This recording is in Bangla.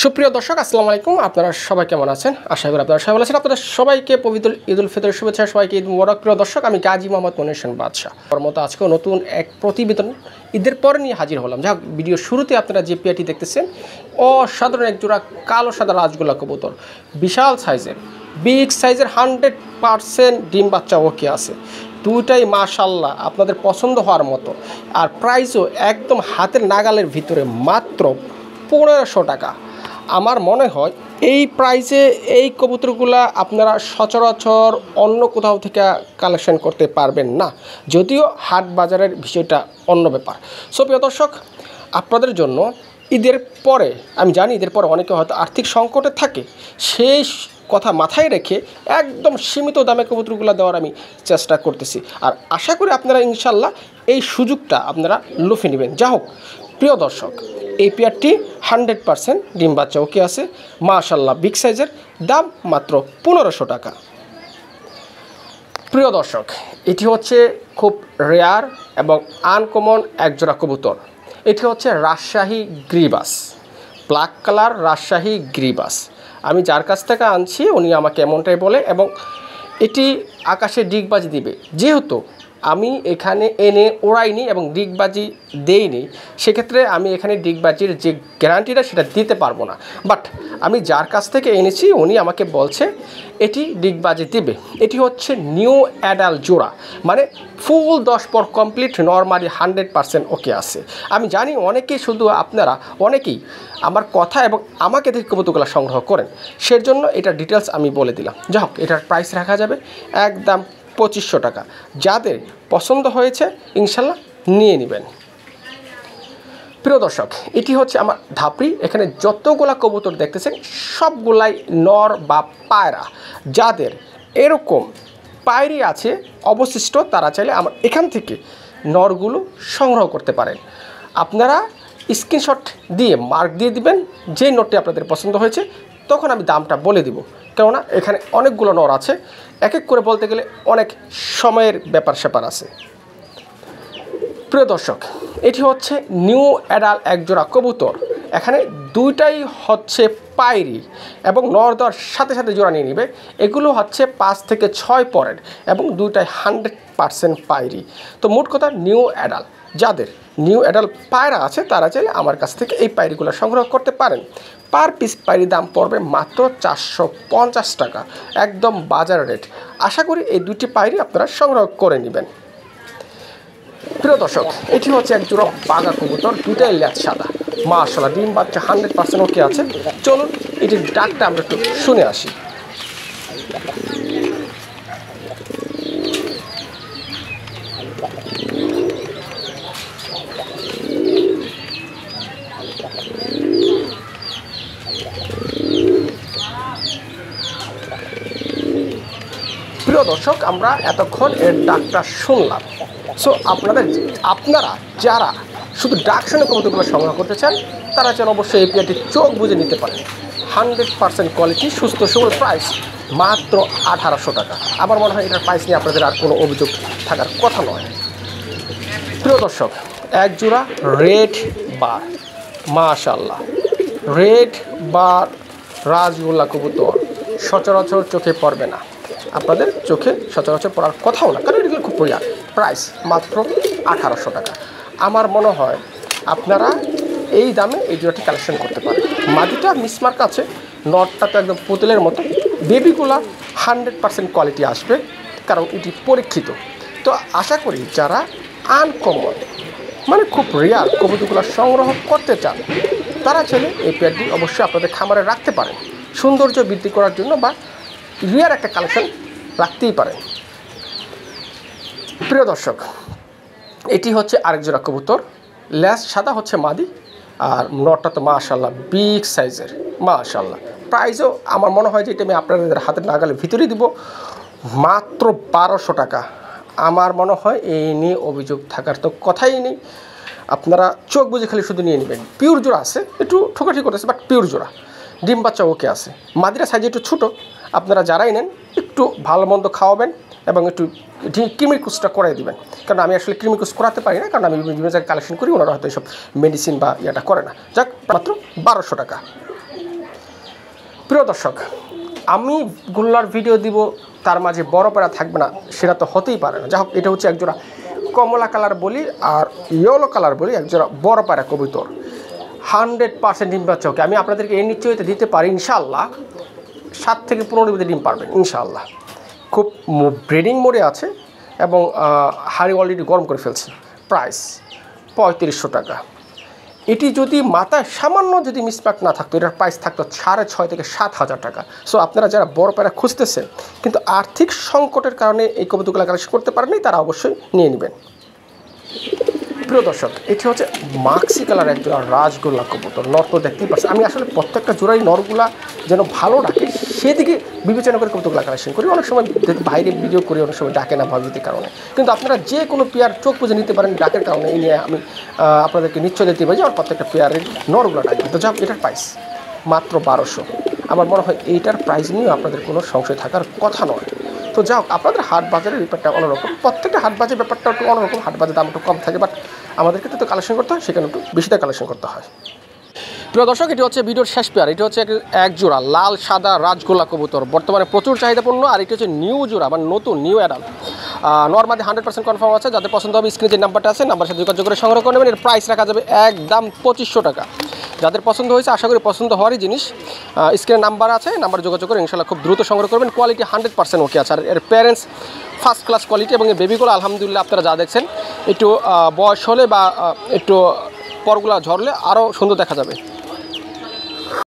সুপ্রিয় দর্শক আসসালামু আলাইকুম। আপনারা সবাই কেমন আছেন? আশা করি আপনারা সবাই ভালো আছেন। আপনাদের সবাইকে পবিত্র ঈদুল ফিতরের শুভেচ্ছা, সবাইকে ঈদ মুবারক। প্রিয় দর্শক, আমি গাজী মোহাম্মদ মনির হোসেন বাদশা মতো আজকেও নতুন এক প্রতিবেদন ঈদের পরে নিয়ে হাজির হলাম। যা ভিডিও শুরুতে আপনারা যে পেয়ারটি দেখতেছেন, অসাধারণ এক জোড়া কালো সাদা রাজগোল্লা কবুতর, বিশাল সাইজের, বিগ সাইজের, 100% ডিম বাচ্চা ওকে আছে। দুইটাই মাশাল্লাহ আপনাদের পছন্দ হওয়ার মতো। আর প্রাইসও একদম হাতের নাগালের ভিতরে, মাত্র 1500 টাকা। আমার মনে হয় এই প্রাইসে এই কবুতরগুলা আপনারা সচরাচর অন্য কোথাও থেকে কালেকশন করতে পারবেন না, যদিও হাট বাজারের বিষয়টা অন্য ব্যাপার। সো প্রিয় দর্শক, আপনাদের জন্য ঈদের পরে, আমি জানি ঈদের পরে অনেকে হয়তো আর্থিক সংকটে থাকে, সেই কথা মাথায় রেখে একদম সীমিত দামে কবুতরগুলো দেওয়ার আমি চেষ্টা করতেছি। আর আশা করি আপনারা ইনশাল্লাহ এই সুযোগটা আপনারা লুফে নেবেন। যা হোক প্রিয় দর্শক, এই পেয়ারটি 100% ডিম বাচ্চা ওকে আছে, মাশাল্লাহ বিগ সাইজের, দাম মাত্র 1500 টাকা। প্রিয় দর্শক, এটি হচ্ছে খুব রেয়ার এবং আনকমন একজোড়া কবুতর। এটি হচ্ছে রাজশাহী গ্রিবাস, ব্ল্যাক কালার রাজশাহী গ্রিবাস। আমি যার কাছ থেকে আনছি উনি আমাকে এমনটাই বলে, এবং এটি আকাশে ডিগবাজি দিবে। যেহেতু আমি এখানে এনে ওড়াইনি এবং ডিগবাজি দেইনি, সেক্ষেত্রে আমি এখানে ডিগবাজির যে গ্যারান্টিটা সেটা দিতে পারবো না। বাট আমি যার কাছ থেকে এনেছি উনি আমাকে বলছে এটি ডিগবাজি দিবে। এটি হচ্ছে নিউ অ্যাডাল জোড়া, মানে ফুল 10 পর কমপ্লিট, নর্মালি 100% ওকে আছে। আমি জানি অনেকেই, শুধু আপনারা অনেকেই আমার কথা এবং আমাকে দেখে কবুতরগুলো সংগ্রহ করেন, সেজন্য এটার ডিটেলস আমি বলে দিলাম। যাই হোক, এটার প্রাইস রাখা যাবে একদম 2500 টাকা। যাদের পছন্দ হয়েছে ইনশাল্লাহ নিয়ে নেবেন। প্রিয় দর্শক, এটি হচ্ছে আমার ধাপড়ি। এখানে যতগুলা কবুতর দেখতেছেন সবগুলাই নর বা পায়রা। যাদের এরকম পায়রি আছে অবশিষ্ট, তারা চাইলে আমার এখান থেকে নরগুলো সংগ্রহ করতে পারেন। আপনারা স্ক্রিনশট দিয়ে মার্ক দিয়ে দিবেন যে নরটি আপনাদের পছন্দ হয়েছে, তখন আমি দামটা বলে দিব। কেননা এখানে অনেকগুলো নর আছে, এক এক করে বলতে গেলে অনেক সময়ের ব্যাপার স্যাপার আছে। প্রিয় দর্শক, এটি হচ্ছে নিউ অ্যাডাল একজোড়া কবুতর। এখানে দুইটাই হচ্ছে পায়রি এবং নর দেওয়ার সাথে সাথে জোড়া নিয়ে নেবে। এগুলো হচ্ছে 5 থেকে 6 পরের এবং দুইটাই 100% পায়রি। তো মোট কথা নিউ অ্যাডাল, যাদের নিউ অ্যাডাল পায়রা আছে তারা চাইলে আমার কাছ থেকে এই পায়রিগুলো সংগ্রহ করতে পারেন। পার পিস পায়রি দাম পড়বে মাত্র 450 টাকা, একদম বাজার রেট। আশা করি এই দুটি পায়রি আপনারা সংগ্রহ করে নেবেন। প্রিয় দর্শক, এটি হচ্ছে এক জোড়া বাঘা কবুতর, দুটাই ল্যাজ সাদা, মাশাআল্লাহ ডিম বাচ্চা 100% ওকে আছে। চলুন এটির ডাকটা আমরা একটু শুনে আসি। প্রিয় দর্শক, আমরা এতক্ষণ এর ডাকটা শুনলাম। সো আপনারা যারা শুধু ডাক শুনে কবুতরগুলো সংগ্রহ করতে চান, তারা চান অবশ্যই এই পেয়ারটি চোখ বুঝে নিতে পারেন। 100% কোয়ালিটি, সুস্থ সবল, প্রাইস মাত্র 1800 টাকা। আমার মনে হয় এটার প্রাইস নিয়ে আপনাদের আর কোনো অভিযোগ থাকার কথা নয়। প্রিয় দর্শক, এক জোড়া রেড বার, মাশাআল্লাহ রেড বার রাজগোল্লা কবুতর সচরাচর চোখে পড়বে না, আপনাদের চোখে সচরাচর পড়ার কথাও না, কারণ এগুলো খুব রেয়ার। প্রাইস মাত্র 1800 টাকা। আমার মনে হয় আপনারা এই দামে এই জোড়াটি কালেকশন করতে পারেন। মাটিটা মিসমার্ক আছে, নটটা তো একদম পুতুলের মতো। বেবিগুলা 100% কোয়ালিটি আসবে, কারণ এটি পরীক্ষিত। তো আশা করি যারা আনকমন, মানে খুব রেয়ার কবুতরগুলো সংগ্রহ করতে চান, তারা চাইলে এই পেয়ারটি অবশ্যই আপনাদের খামারে রাখতে পারেন, সৌন্দর্য বৃদ্ধি করার জন্য, বা রিয়ার একটা কালেকশন রাখতেই পারেন। প্রিয় দর্শক, এটি হচ্ছে আরেক জোড়া কবুতর, ল্যাস সাদা হচ্ছে মাদি, আর নটটা তো মাশাআল্লাহ বিগ সাইজের, মাশাআল্লাহ। প্রাইসও আমার মনে হয় যে এটা আমি আপনাদের হাতের নাগালের ভিতরেই দিব, মাত্র 1200 টাকা। আমার মনে হয় এই নিয়ে অভিযোগ থাকার তো কথাই নেই। আপনারা চোখ বুঝে খালি শুধু নিয়ে নেবেন। পিওর জোড়া আছে, একটু ঠোকাঠি করতেছে, বাট পিওর জোড়া, ডিম বাচ্চা ওকে আছে। মাদিরা সাইজে একটু ছোটো, আপনারা যারাই নেন একটু ভালো মন্দ খাওয়াবেন এবং একটু ক্রিমিকুসটা করাই দিবেন, কারণ আমি আসলে ক্রিমিকুস করাতে পারি না, কারণ আমি বিভিন্ন জায়গায় কালেকশন করি, ওনারা হয়তো এইসব মেডিসিন বা ইয়েটা করে না। যাক, মাত্র 1200 টাকা। প্রিয় দর্শক, আমি গুল্লার ভিডিও দিব তার মাঝে বড় পায়রা থাকবে না, সেটা তো হতেই পারে না। যাই হোক, এটা হচ্ছে একজোড়া কমলা কালার বলি আর ইয়েলো কালার বলি, একজোড়া বড় পায়রা কবুতর। 100% ডিম পাচ্ছে। ওকে, আমি আপনাদেরকে এর নিশ্চয়তা দিতে পারি ইনশাআল্লাহ 7 থেকে 15 দিন ডিম পারবেন ইনশাআল্লাহ। খুব ব্রিডিং মোডে আছে এবং হাড়ি অলরেডি গরম করে ফেলছে। প্রাইস 3500 টাকা। এটি যদি মাথায় সামান্য যদি মিসপ্যাক না থাকতো, এটার প্রাইস থাকতো 6,500 থেকে 7,000 টাকা। সো আপনারা যারা বড় পায়রা খুঁজতেছেন কিন্তু আর্থিক সংকটের কারণে এই কবুতরগুলো কালেকশন করতে পারেননি, তারা অবশ্যই নিয়ে নেবেন। প্রিয় দর্শক, এটি হচ্ছে মাক্সি কালার একজোড়া রাজগোল্লা কবুতর। নর তো দেখতেই পাচ্ছেন, আমি আসলে প্রত্যেকটা জোড়াই নরগুলা যেন ভালো ডাকে সেদিকে বিবেচনা করে কবুতরগুলো কালেকশন করি। অনেক সময় বাইরে ভিডিও করি, অনেক সময় ডাকে না ভয়ভীতির কারণে। কিন্তু আপনারা যে কোনো পেয়ার চোখ বুঝে নিতে পারেন ডাকের কারণে। এই নিয়ে আমি আপনাদেরকে নিশ্চয় দিতে পারি যে আমার প্রত্যেকটা পেয়ারের নরগুলো ডাকে। তো যাক, এটার প্রাইস মাত্র 1200। আমার মনে হয় এইটার প্রাইস নিয়ে আপনাদের কোনো সংশয় থাকার কথা নয়। তো যাও, আপনাদের হাট বাজারের ব্যাপারটা অন্যরকম, প্রত্যেকটা হাট বাজারের ব্যাপারটা একটু অন্যরকম। হাট বাজারের দাম একটু কম থাকে, বাট আমাদেরকে তো কালেকশন করতে হয়, সেখানে একটু বেশিতে কালেকশন করতে হয়। প্রিয় দর্শক, এটি হচ্ছে ভিডিওর শেষ পেয়ার। এটি হচ্ছে এক জোড়া লাল সাদা রাজগোল্লা কবুতর, বর্তমানে প্রচুর চাহিদাপূর্ণ। আর এটি হচ্ছে নিউ জোড়া, মানে নতুন নিউ অ্যাডাল্ট। নর্মালি 100% কনফার্ম আছে। যাদের পছন্দ হবে স্ক্রিনে যে নাম্বারটা আছে, নাম্বার সাথে যোগাযোগ করে সংগ্রহ করে নেবেন। এর প্রাইস রাখা যাবে একদম 2500 টাকা। যাদের পছন্দ হয়েছে, আশা করি পছন্দ হওয়ারই জিনিস, স্ক্রিনে নাম্বার আছে, নাম্বার যোগাযোগ করে ইনশাআল্লাহ খুব দ্রুত সংগ্রহ করবেন। কোয়ালিটি 100% ওকে আছে। আর এর প্যারেন্টস ফার্স্ট ক্লাস কোয়ালিটি এবং এই বেবিগুলো আলহামদুলিল্লাহ আপনারা যা দেখছেন, একটু বয়স হলে বা একটু পরগুলা ঝরলে আরও সুন্দর দেখা যাবে।